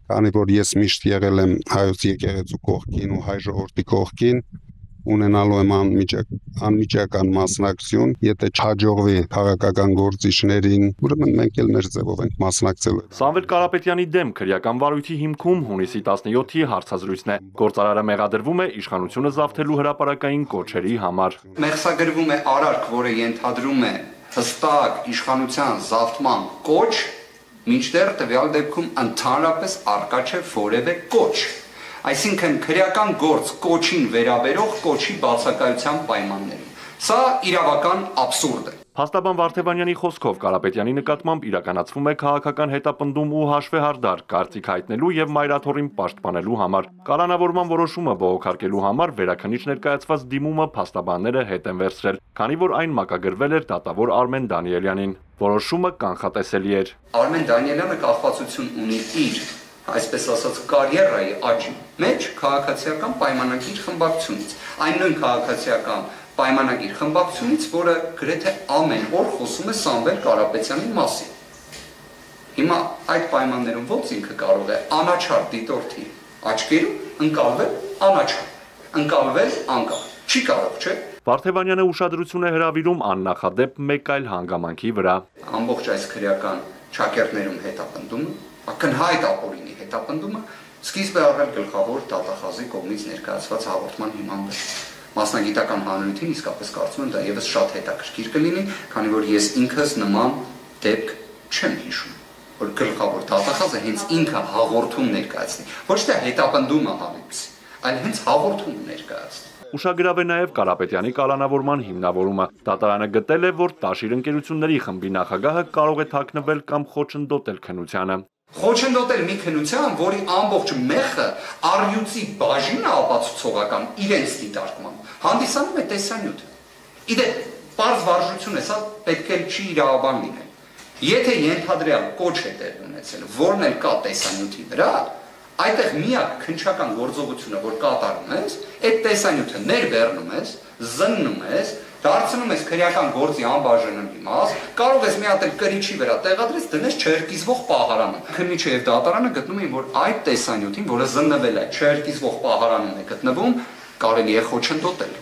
քանի որ ես միշտ եղել եմ հայոց եկեղեցու կողքին ու հայ ժողովրդի կողքին, ունենալու եմ անմիջական մասնակցություն, եթե չհաջողվի քաղաքական գործիչներին, ուրեմն մենք էլ մեր ձևով ենք մասնակցելու։ Սամվել Կարապետյանի դեմ քրեական վարույթի հիմքում հունիսի 17-ի հարցազրույցն է։ Գործարարը մեղադրվում է իշխանությունը զավթելու հրապարակային կոչերի համար։ Մեղսագրվում է արարք, որը ենթադրում է հստակ իշխանության զավթման կոչ, մինչդեռ տվյալ դեպքում ընդհանրապես առկա չէ որևէ կոչ։ Այսինքն քրեական գործ կոչին վերաբերող կոչի բացակայության պայմաններում։ Սա իրավական աբսուրդ է։ Փաստաբան Վարդևանյանի խոսքով Կարապետյանի նկատմամբ իրականացվում է քաղաքական հետապնդում ու հաշվեհարդար կարծիք հայտնելու եւ մայրաթոռին պաշտպանելու համար։ Կալանավորման որոշումը բողոքարկելու համար վերաքննիչ ներկայացված դիմումը փաստաբանները հետ են վերցրել, քանի որ այն մակագրվել էր դատավոր Արմեն Դանիելյանին։ Որոշումը կանխատեսելի էր։ Արմեն Դանիելյանը կախվածություն ունի իր, այսպես ասած, կարիերայի աճի մեջ քաղաքացիական պայմանագիր խմբակցությունից։ Այն նույն քաղաքացիական պայմանագիր խմբակցությունից, որը գրեթե ամեն օր խոսում է Սամվել Կարապետյանի մասին։ Հիմա այդ պայմաններում ոնց ինքը կարող է անաչառ դիտորդի աչքերում ընկալվել անաչառ, ընկալվել անկախ։ Չի կարող, չէ՞։ Վարդևանյանը ուշադրություն է հրավիրում աննախադեպ մեկ այլ հանգամանքի վրա։ Ամբողջ այս քրեական ճակերտներում հետապնդումը, ակնհայտ ապօրինի հետապնդումը սկիզբ է առել գլխավոր դատախազի կողմից ներկայացված հաղորդման հիման վրա։ Մասնագիտական հանրությունն իսկապես կարծում եմ դա եւս շատ հետաքրքիր կլինի, քանի որ ես ինքս նման դեպք չեմ հիշում, որ գլխավոր դատախազը հենց ինքը հաղորդում ներկայացնի, ոչ թե հետապնդումը հավելցի, այլ հենց հաղորդում ներկայացնի։ Ուշագրավ է նաև Կարապետյանի կալանավորման հիմնավորումը։ Դատարանը գտել է, որ Տաշիր ընկերությունների խմբի նախագահը կարող է թաքնվել կամ խոչընդոտել քննությանը։ Խոչընդոտել մի քննության, որի ամբողջ մեխը առյուծի բաժինը ապացուցողական իրենց դիտարկմամբ հանդիսանում է տեսանյութը։ Իդեպ, պարզ վարժություն է, սա պետք է չի իրավաբան լինել։ Եթե ենթադրյալ կոչ է տեղի ունեցել, որն էլ կա տեսանյութի վրա, այդտեղ միակ քննչական գործողությունը, որ կատարում ես, այդ տեսանյութը ներբեռնում ես, զննում ես, դարձնում ես քրեական գործի անբաժանելի մաս, կարող ես մի հատ էլ կրիչի վրա տեղադրես, դնես չհրկիզվող պահարանում։ Քննիչը եւ դատարանը գտնում են, որ այդ տեսանյութին, որը զննվել է, չհրկիզվող պահարանում է գտնվում, կարելի է խոչընդոտել։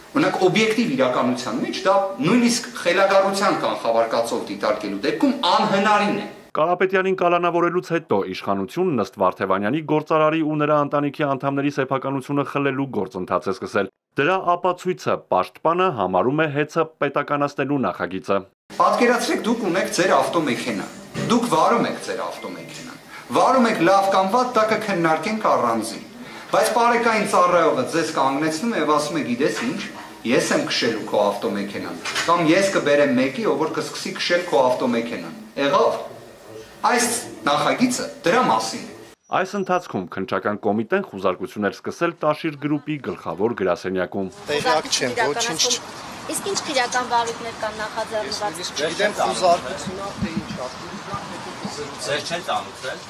Օրինակ օբյեկտիվ իրականության մեջ դա նույնիսկ խելագարության կանխավարկածով դիտարկելու դեպքում անհնարին է։ Կարապետյանին կալանավորելուց հետո իշխանությունն ըստ Վարդևանյանի գործարարի ու նրա ընտանիքի անդամների սեփականությունը խլելու գործընթաց է սկսել։ Դրա ապացույցը պաշտպանը համարում է հեծը պետականացնելու նախագիծը։ Պատկերացրեք, դուք ունեք ձեր ավտոմեքենա։ Դուք վարում եք ձեր ավտոմեքենան։ Վարում եք լավ կամ վատ, դա կքննարկենք առանձին։ Բայց բարեկային ծառայողը ձեզ կանգնեցնում է եւ ասում է, գիտես ինչ, ես եմ քշելու քո ավտոմեքենան, կամ ես կբերեմ մեկի, ով որ կսկսի քշել քո ավտոմեքենան։ Եղավ։ Այս նախագիծը դրա մասին է։ Այս ընթացքում քննչական կոմիտեն խուզարկություններ սկսել Տաշիր գրուպի գլխավոր գրասենյակում։ Տեղյակ չեմ, ոչինչ։ Իսկ ինչ քրեական վարույթներ կան նախաձեռնված։ Չգիտեմ խուզարկությունն թե ինչ է։ Ձեր չեն ծանոթել։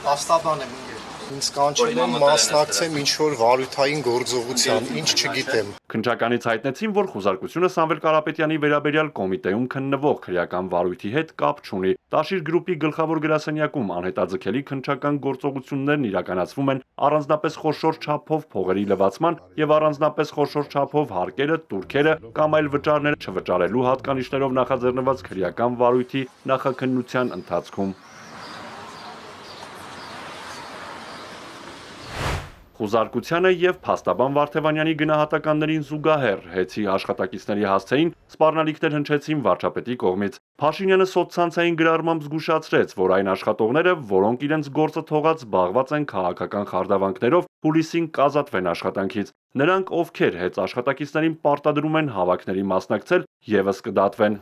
Փաստաբան եմ։ Ինձ կանչել են մասնակցեմ ինչ-որ վարույթային գործողության, ինչ չգիտեմ։ Քննչականից հայտնեցին, որ խուզարկությունը Սամվել Կարապետյանի վերաբերյալ կոմիտեում քննվող քրեական վարույթի հետ կապ չունի։ Տաշիր գրուպի գլխավոր գրասենյակում անհետաձգելի քննչական գործողություններն իրականացվում են առանձնապես խոշոր չափով փողերի լվացման եւ առանձնապես խոշոր չափով հարկերը, տուրքերը կամ այլ վճարները չվճարելու հատկանիշներով նախաձեռնված քրեական վարույթի նախաքննության ընթացքում։ Խուզարկությանը եւ փաստաբան Վարդևանյանի գնահատականներին զուգահեռ հեծի աշխատակիցների հասցեին սպառնալիքներ հնչեցին վարչապետի կողմից։ Փաշինյանը սոցցանցային գրառմամբ զգուշացրեց, որ այն աշխատողները, որոնք իրենց գործը թողած զբաղված են քաղաքական խարդավանքներով, հուլիսին կազատվեն աշխատանքից։ Նրանք, ովքեր հեծ աշխատակիցներին պարտադրում են հավաքների մասնակցել, եւս կդատվեն։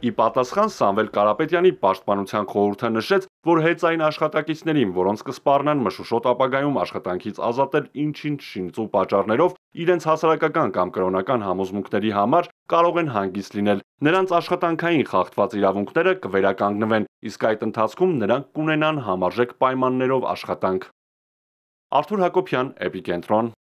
Ի պատասխան Սամվել Կարապետյանի պաշտպանության խորհուրդը նշեց, որ հեծ այն աշխատակիցներին, որոնց կսպառնան մշուշոտ ապագայում աշխատանքից ազատել ինչ-ինչ շինծու պատճառներով, իրենց հասարակական կամ կրոնական համոզմունքների համար կարող են հանգիստ լինել։ Նրանց աշխատանքային խախտված իրավունքները կվերականգնվեն, իսկ այդ ընթացքում նրանք կունենան համարժեք պայմաններով աշխատանք։ Արթուր Հակոբյան, Էպիկենտրոն։